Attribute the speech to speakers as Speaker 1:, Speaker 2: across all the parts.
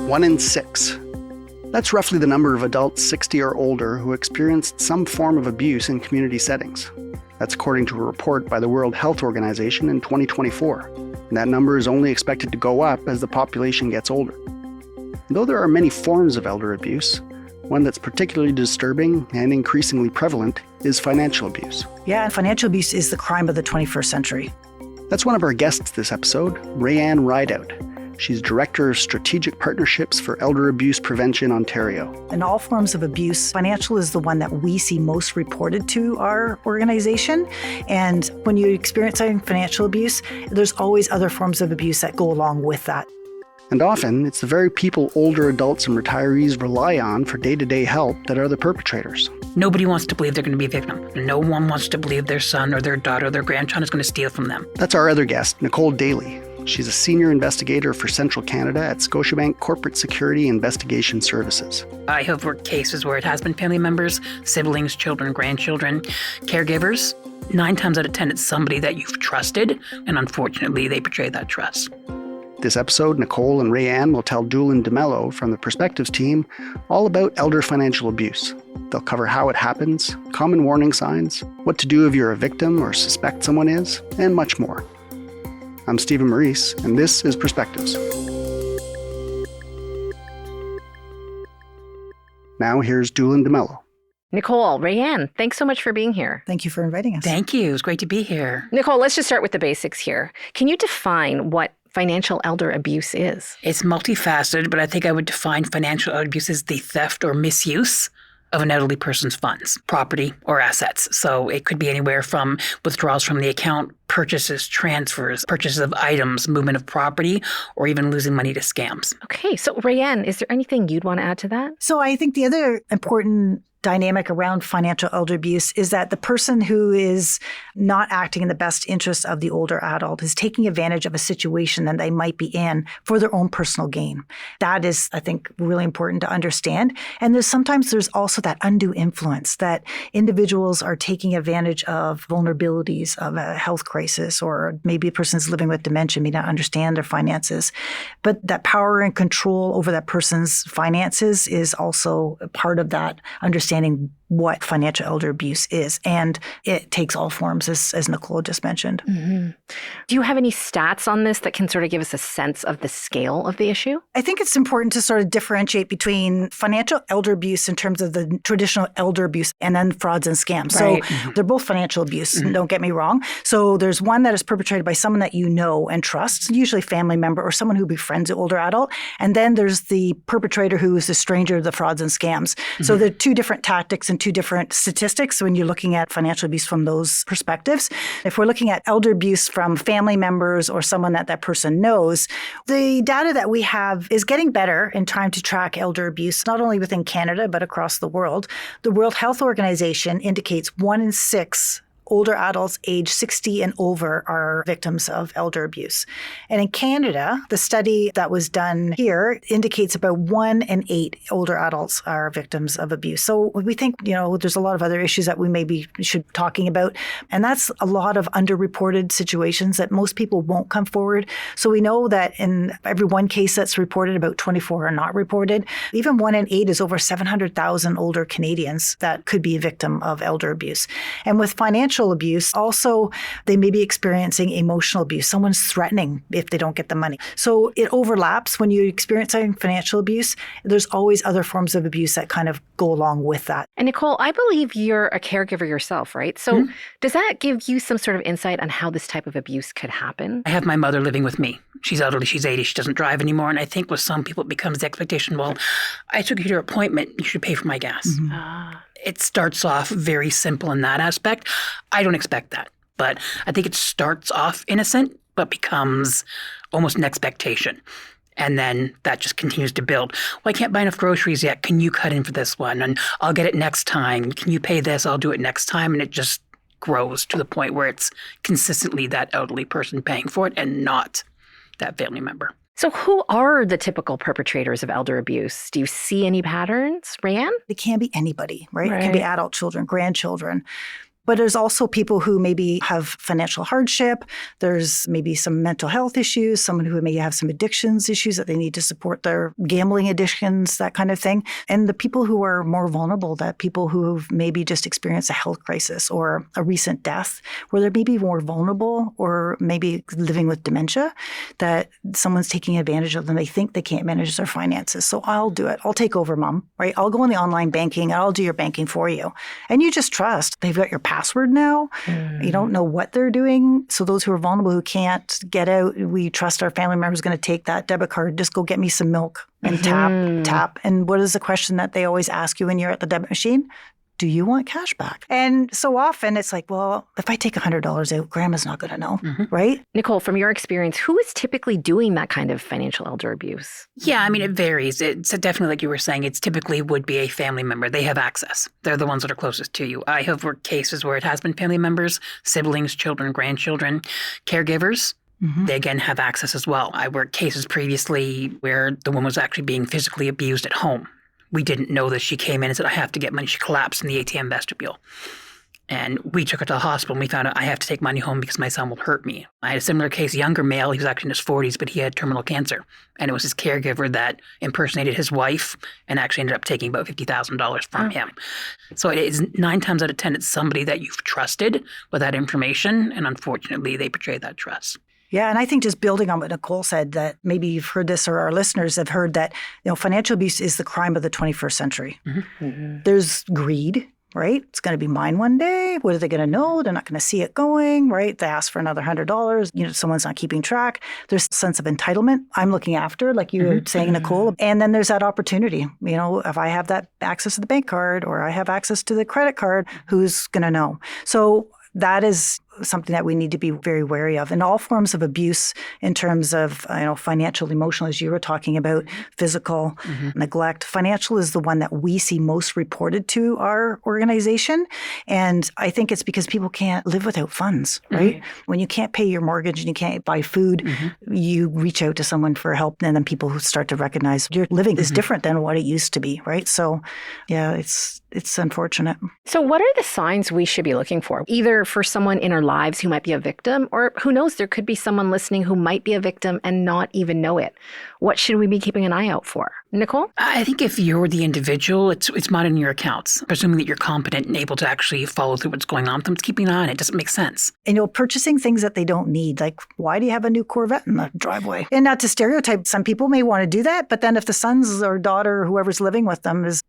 Speaker 1: 1 in 6. That's roughly the number of adults 60 or older who experienced some form of abuse in community settings. That's according to a report by the World Health Organization in 2024. And that number is only expected to go up as the population gets older. Though there are many forms of elder abuse, one that's particularly disturbing and increasingly prevalent is financial abuse.
Speaker 2: Yeah, and financial abuse is the crime of the 21st century.
Speaker 1: That's one of our guests this episode, Raeann Rideout. She's Director of Strategic Partnerships for Elder Abuse Prevention Ontario.
Speaker 2: In all forms of abuse, financial is the one that we see most reported to our organization. And when you experience financial abuse, there's always other forms of abuse that go along with that.
Speaker 1: And often, it's the very people older adults and retirees rely on for day-to-day help that are the perpetrators.
Speaker 3: Nobody wants to believe they're going to be a victim. No one wants to believe their son or their daughter or their grandchild is going to steal from them.
Speaker 1: That's our other guest, Nicole Daley. She's a senior investigator for Central Canada at Scotiabank Corporate Security Investigation Services.
Speaker 3: I have worked cases where it has been family members, siblings, children, grandchildren, caregivers. 9 times out of 10, it's somebody that you've trusted, and unfortunately, they betray that trust.
Speaker 1: This episode, Nicole and Raeann will tell Doolin DeMello from the Perspectives team all about elder financial abuse. They'll cover how it happens, common warning signs, what to do if you're a victim or suspect someone is, and much more. I'm Stephen Maurice, and this is Perspectives. Now here's Doolin DeMello.
Speaker 4: Nicole, Raeann, thanks so much for being here.
Speaker 2: Thank you for inviting us.
Speaker 3: Thank you. It's great to be here.
Speaker 4: Nicole, let's just start with the basics here. Can you define what financial elder abuse is?
Speaker 3: It's multifaceted, but I think I would define financial abuse as the theft or misuse of an elderly person's funds, property, or assets. So it could be anywhere from withdrawals from the account, purchases, transfers, purchases of items, movement of property, or even losing money to scams.
Speaker 4: Okay, so Raeann, is there anything you'd want to add to that?
Speaker 2: So I think the other important dynamic around financial elder abuse is that the person who is not acting in the best interest of the older adult is taking advantage of a situation that they might be in for their own personal gain. That is, I think, really important to understand. And sometimes there's also that undue influence that individuals are taking advantage of vulnerabilities of a health crisis, or maybe a person's living with dementia, may not understand their finances. But that power and control over that person's finances is also a part of that understanding what financial elder abuse is. And it takes all forms, as Nicole just mentioned.
Speaker 4: Mm-hmm. Do you have any stats on this that can sort of give us a sense of the scale of the issue?
Speaker 2: I think it's important to sort of differentiate between financial elder abuse in terms of the traditional elder abuse and then frauds and scams.
Speaker 4: Right.
Speaker 2: So they're both financial abuse, don't get me wrong. So there's one that is perpetrated by someone that you know and trust, usually a family member or someone who befriends an older adult. And then there's the perpetrator who is a stranger to the frauds and scams. So there are two different tactics and two different statistics when you're looking at financial abuse from those perspectives. If we're looking at elder abuse from family members or someone that person knows, the data that we have is getting better in trying to track elder abuse, not only within Canada, but across the world. The World Health Organization indicates 1 in 6 older adults age 60 and over are victims of elder abuse. And in Canada, the study that was done here indicates about 1 in 8 older adults are victims of abuse. So we think, there's a lot of other issues that we maybe should be talking about. And that's a lot of underreported situations that most people won't come forward. So we know that in every one case that's reported, about 24 are not reported. Even 1 in 8 is over 700,000 older Canadians that could be a victim of elder abuse. And with financial abuse, also they may be experiencing emotional abuse. Someone's threatening if they don't get the money. So it overlaps. When you experience financial abuse, there's always other forms of abuse that kind of go along with that.
Speaker 4: And Nicole, I believe you're a caregiver yourself, right? So does that give you some sort of insight on how this type of abuse could happen?
Speaker 3: I have my mother living with me. She's elderly, she's 80, she doesn't drive anymore. And I think with some people it becomes the expectation, well, I took you to your appointment, you should pay for my gas. It starts off very simple in that aspect. I don't expect that. But I think it starts off innocent, but becomes almost an expectation. And then that just continues to build. Well, I can't buy enough groceries yet. Can you cut in for this one? And I'll get it next time. Can you pay this? I'll do it next time. And it just grows to the point where it's consistently that elderly person paying for it and not that family member.
Speaker 4: So who are the typical perpetrators of elder abuse? Do you see any patterns, Raeann?
Speaker 2: It can be anybody, right? It can be adult children, grandchildren. But there's also people who maybe have financial hardship. There's maybe some mental health issues, someone who may have some addictions issues that they need to support their gambling addictions, that kind of thing. And the people who are more vulnerable, that people who've maybe just experienced a health crisis or a recent death, where they're maybe more vulnerable or maybe living with dementia, that someone's taking advantage of them. They think they can't manage their finances. So I'll do it. I'll take over, Mom, right? I'll go on the online banking and I'll do your banking for you. And you just trust. They've got your password now. You don't know what they're doing. So those who are vulnerable, who can't get out, we trust our family member is going to take that debit card. Just go get me some milk and tap. And what is the question that they always ask you when you're at the debit machine? Do you want cash back? And so often it's like, well, if I take $100 out, grandma's not going to know, right?
Speaker 4: Nicole, from your experience, who is typically doing that kind of financial elder abuse?
Speaker 3: Yeah, I mean, it varies. It's definitely, like you were saying, it's typically would be a family member. They have access. They're the ones that are closest to you. I have worked cases where it has been family members, siblings, children, grandchildren, caregivers. They again have access as well. I worked cases previously where the woman was actually being physically abused at home. We didn't know that. She came in and said, I have to get money. She collapsed in the ATM vestibule. And we took her to the hospital and we found out I have to take money home because my son will hurt me. I had a similar case, a younger male. He was actually in his 40s, but he had terminal cancer. And it was his caregiver that impersonated his wife and actually ended up taking about $50,000 from him. So it is 9 times out of 10, it's somebody that you've trusted with that information. And unfortunately, they betrayed that trust.
Speaker 2: Yeah, and I think just building on what Nicole said, that maybe you've heard this or our listeners have heard that, financial abuse is the crime of the 21st century. There's greed, right? It's going to be mine one day. What are they going to know? They're not going to see it going, right? They ask for another $100. Someone's not keeping track. There's a sense of entitlement. I'm looking after, like you were saying, Nicole. And then there's that opportunity. If I have that access to the bank card or I have access to the credit card, who's going to know? So that is something that we need to be very wary of. And all forms of abuse in terms of, financial, emotional, as you were talking about, physical, neglect. Financial is the one that we see most reported to our organization. And I think it's because people can't live without funds, right? When you can't pay your mortgage and you can't buy food, you reach out to someone for help. And then people who start to recognize your living is different than what it used to be, right? So, yeah, it's unfortunate.
Speaker 4: So what are the signs we should be looking for? Either for someone in our lives who might be a victim, or who knows, there could be someone listening who might be a victim and not even know it. What should we be keeping an eye out for? Nicole?
Speaker 3: I think if you're the individual, it's monitoring your accounts, presuming that you're competent and able to actually follow through what's going on with them. It's keeping an eye on it. It doesn't make sense.
Speaker 2: And purchasing things that they don't need, like why do you have a new Corvette in the driveway? And not to stereotype, some people may want to do that, but then if the sons or daughter, whoever's living with them is,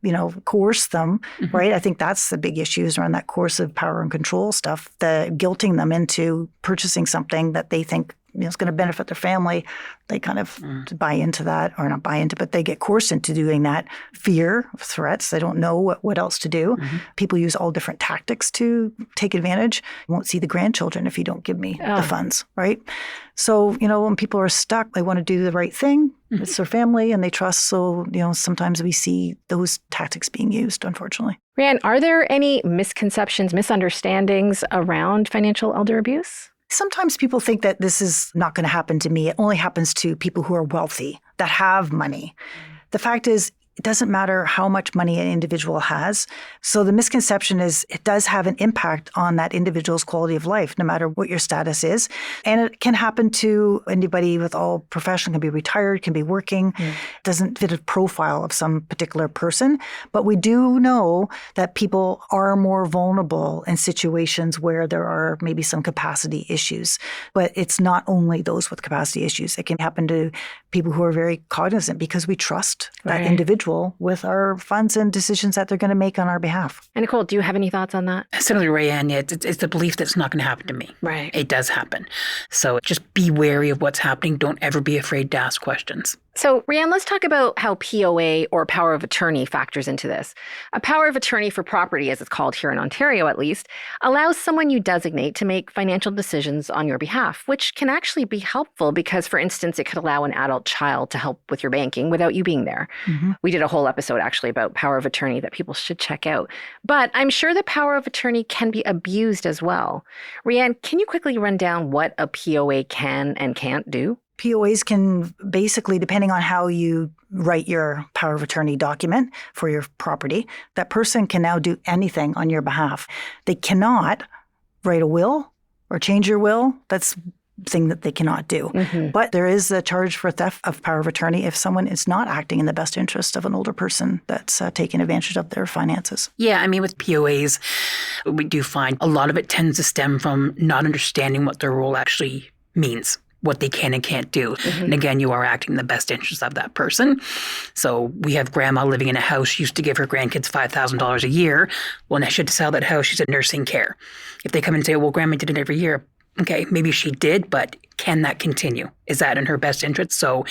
Speaker 2: coerce them, right? I think that's the big issues around that coercive power and control stuff, the guilting them into purchasing something that they think is going to benefit their family. They kind of buy into that, or not buy into, but they get coerced into doing that. Fear, threats, they don't know what else to do. People use all different tactics to take advantage. You won't see the grandchildren if you don't give me the funds, right? So, when people are stuck, they want to do the right thing. It's their family and they trust. So, sometimes we see those tactics being used, unfortunately.
Speaker 4: Raeann, are there any misconceptions, misunderstandings around financial elder abuse?
Speaker 2: Sometimes people think that this is not going to happen to me. It only happens to people who are wealthy, that have money. The fact is, it doesn't matter how much money an individual has. So the misconception is it does have an impact on that individual's quality of life, no matter what your status is. And it can happen to anybody with all profession, can be retired, can be working. It doesn't fit a profile of some particular person. But we do know that people are more vulnerable in situations where there are maybe some capacity issues. But it's not only those with capacity issues. It can happen to people who are very cognizant because we trust that individual with our funds and decisions that they're going to make on our behalf.
Speaker 4: And Nicole, do you have any thoughts on that?
Speaker 3: Similarly, Raeann, it's the belief that it's not going to happen to me.
Speaker 4: Right.
Speaker 3: It does happen. So just be wary of what's happening. Don't ever be afraid to ask questions.
Speaker 4: So, Raeann, let's talk about how POA, or power of attorney, factors into this. A power of attorney for property, as it's called here in Ontario at least, allows someone you designate to make financial decisions on your behalf, which can actually be helpful because, for instance, it could allow an adult child to help with your banking without you being there. We did a whole episode actually about power of attorney that people should check out. But I'm sure the power of attorney can be abused as well. Raeann, can you quickly run down what a POA can and can't do?
Speaker 2: POAs can basically, depending on how you write your power of attorney document for your property, that person can now do anything on your behalf. They cannot write a will or change your will. That's thing that they cannot do. But there is a charge for theft of power of attorney if someone is not acting in the best interest of an older person that's taking advantage of their finances.
Speaker 3: Yeah, I mean, with POAs, we do find a lot of it tends to stem from not understanding what their role actually means, what they can and can't do. And again, you are acting in the best interest of that person. So we have grandma living in a house. She used to give her grandkids $5,000 a year. Well, now she had to sell that house. She's in nursing care. If they come and say, well, grandma did it every year. Okay, maybe she did, but can that continue? Is that in her best interest? So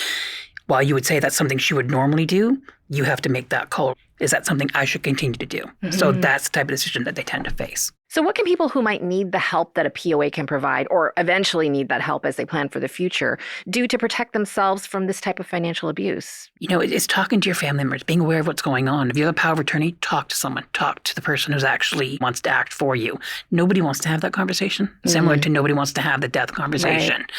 Speaker 3: while you would say that's something she would normally do, you have to make that call. Is that something I should continue to do? So that's the type of decision that they tend to face.
Speaker 4: So what can people who might need the help that a POA can provide, or eventually need that help as they plan for the future, do to protect themselves from this type of financial abuse?
Speaker 3: You know, it's talking to your family members, being aware of what's going on. If you have a power of attorney, talk to someone. Talk to the person who's actually wants to act for you. Nobody wants to have that conversation, similar to nobody wants to have the death conversation. Right.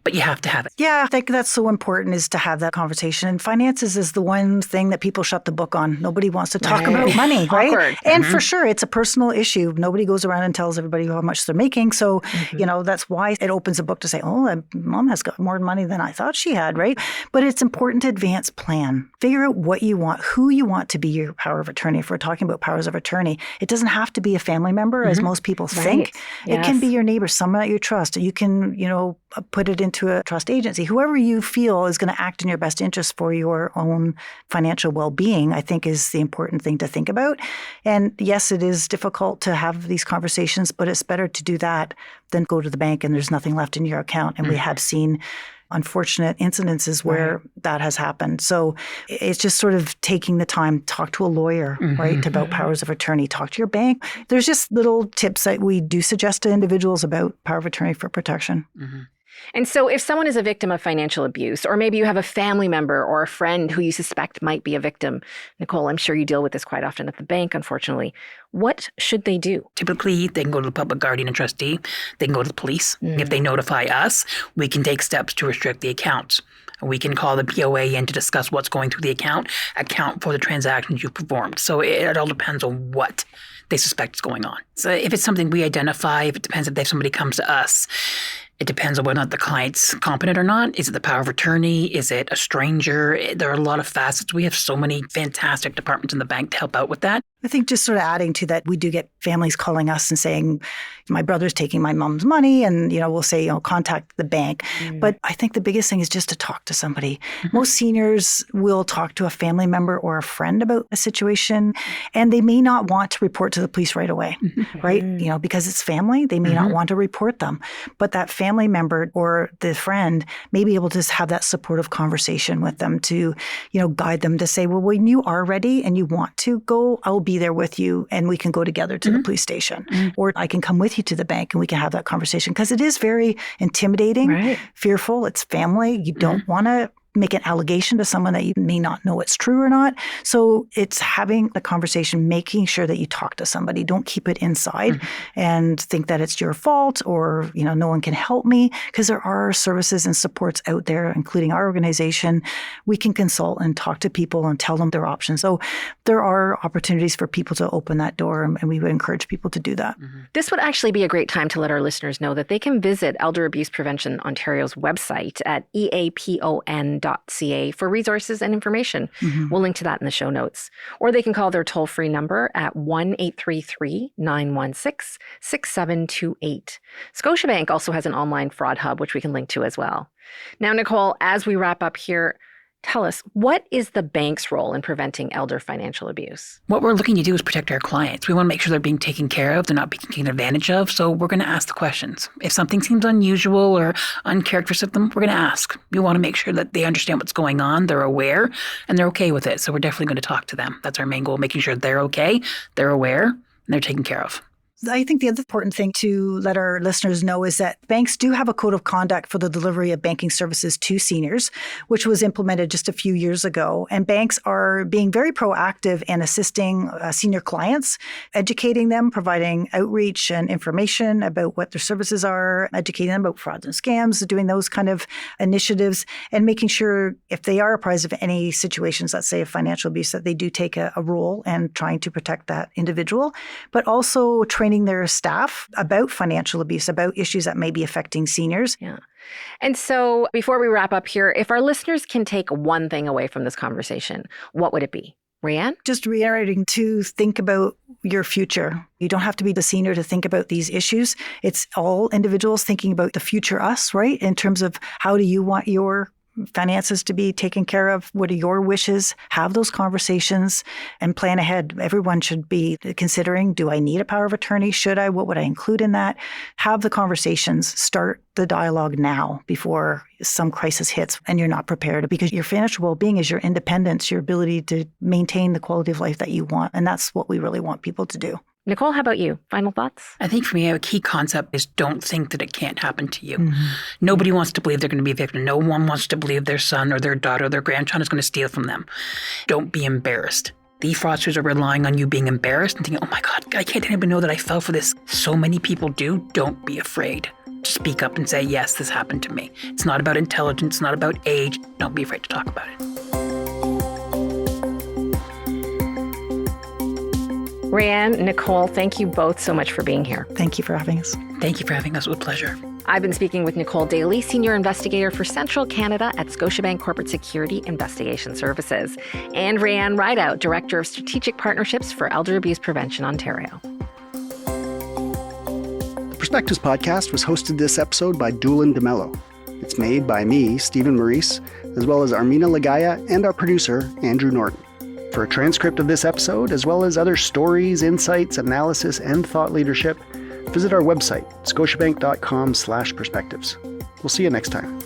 Speaker 3: But you have to have it.
Speaker 2: Yeah, I think that's so important, is to have that conversation. And finances is the one thing that people shut the book on. Nobody wants to talk about money, right?
Speaker 4: Awkward.
Speaker 2: And for sure, it's a personal issue. Nobody goes around and tells everybody how much they're making. So, you know, that's why it opens a book to say, oh, mom has got more money than I thought she had, right? But it's important to advance plan. Figure out what you want, who you want to be your power of attorney. If we're talking about powers of attorney, it doesn't have to be a family member, as most people think. It can be your neighbor, someone that you trust. You can, you know, put it into a trust agency. Whoever you feel is going to act in your best interest for your own financial well-being, I think, is the important thing to think about. And yes, it is difficult to have these conversations, but it's better to do that than go to the bank and there's nothing left in your account. And we have seen unfortunate incidences where that has happened. So it's just sort of taking the time, talk to a lawyer, right, about powers of attorney, talk to your bank. There's just little tips that we do suggest to individuals about power of attorney for protection.
Speaker 4: And so if someone is a victim of financial abuse, or maybe you have a family member or a friend who you suspect might be a victim, Nicole, I'm sure you deal with this quite often at the bank, unfortunately. What should they do?
Speaker 3: Typically, they can go to the public guardian and trustee. They can go to the police. If they notify us, we can take steps to restrict the accounts. We can call the POA in to discuss what's going through the account for the transactions you've performed. So it all depends on what they suspect is going on. So if it's something we identify, if it depends if somebody comes to us, it depends on whether or not the client's competent or not. Is it the power of attorney? Is it a stranger? There are a lot of facets. We have so many fantastic departments in the bank to help out with that.
Speaker 2: I think just sort of adding to that, we do get families calling us and saying, my brother's taking my mom's money, and, you know, we'll say, you know, contact the bank. But I think the biggest thing is just to talk to somebody. Most seniors will talk to a family member or a friend about a situation, and they may not want to report to the police right away, right? You know, because it's family, they may not want to report them. But that family member or the friend may be able to just have that supportive conversation with them to, you know, guide them to say, well, when you are ready and you want to go, I'll be there with you and we can go together to the police station. Or I can come with you to the bank and we can have that conversation. Because it is very intimidating, fearful. It's family. You don't want to make an allegation to someone that you may not know it's true or not. So it's having the conversation, making sure that you talk to somebody. Don't keep it inside and think that it's your fault or, you know, no one can help me, because there are services and supports out there, including our organization. We can consult and talk to people and tell them their options. So there are opportunities for people to open that door, and we would encourage people to do that.
Speaker 4: This would actually be a great time to let our listeners know that they can visit Elder Abuse Prevention Ontario's website at eapon.ca for resources and information. We'll link to that in the show notes. Or they can call their toll-free number at 1-833-916-6728. Scotiabank also has an online fraud hub, which we can link to as well. Now, Nicole, as we wrap up here, tell us, what is the bank's role in preventing elder financial abuse?
Speaker 3: What we're looking to do is protect our clients. We want to make sure they're being taken care of, they're not being taken advantage of. So we're going to ask the questions. If something seems unusual or uncharacteristic of them, we're going to ask. We want to make sure that they understand what's going on, they're aware, and they're okay with it. So we're definitely going to talk to them. That's our main goal, making sure they're okay, they're aware, and they're taken care of.
Speaker 2: I think the other important thing to let our listeners know is that banks do have a code of conduct for the delivery of banking services to seniors, which was implemented just a few years ago. And banks are being very proactive in assisting senior clients, educating them, providing outreach and information about what their services are, educating them about frauds and scams, doing those kind of initiatives, and making sure if they are apprised of any situations, let's say of financial abuse, that they do take a role in trying to protect that individual, but also training their staff about financial abuse, about issues that may be affecting seniors.
Speaker 4: Yeah. And so before we wrap up here, if our listeners can take one thing away from this conversation, what would it be? Raeann?
Speaker 2: Just reiterating to think about your future. You don't have to be the senior to think about these issues. It's all individuals thinking about the future us, right? In terms of how do you want your finances to be taken care of? What are your wishes? Have those conversations and plan ahead. Everyone should be considering, do I need a power of attorney? Should I? What would I include in that? Have the conversations. Start the dialogue now before some crisis hits and you're not prepared, because your financial well-being is your independence, your ability to maintain the quality of life that you want. And that's what we really want people to do.
Speaker 4: Nicole, how about you? Final thoughts?
Speaker 3: I think for me, a key concept is don't think that it can't happen to you. Mm-hmm. Nobody wants to believe they're going to be a victim. No one wants to believe their son or their daughter or their grandchild is going to steal from them. Don't be embarrassed. The fraudsters are relying on you being embarrassed and thinking, oh my God, I can't even know that I fell for this. So many people do. Don't be afraid. Just speak up and say, yes, this happened to me. It's not about intelligence. It's not about age. Don't be afraid to talk about it.
Speaker 4: Raeann, Nicole, thank you both so much for being here.
Speaker 2: Thank you for having us.
Speaker 3: Thank you for having us. It was a pleasure.
Speaker 4: I've been speaking with Nicole Daley, Senior Investigator for Central Canada at Scotiabank Corporate Security Investigation Services, and Raeann Rideout, Director of Strategic Partnerships for Elder Abuse Prevention Ontario.
Speaker 1: The Perspectives podcast was hosted this episode by Doolin DeMello. It's made by me, Stephen Maurice, as well as Armina Lagaya and our producer, Andrew Norton. For a transcript of this episode, as well as other stories, insights, analysis, and thought leadership, visit our website, scotiabank.com/perspectives. We'll see you next time.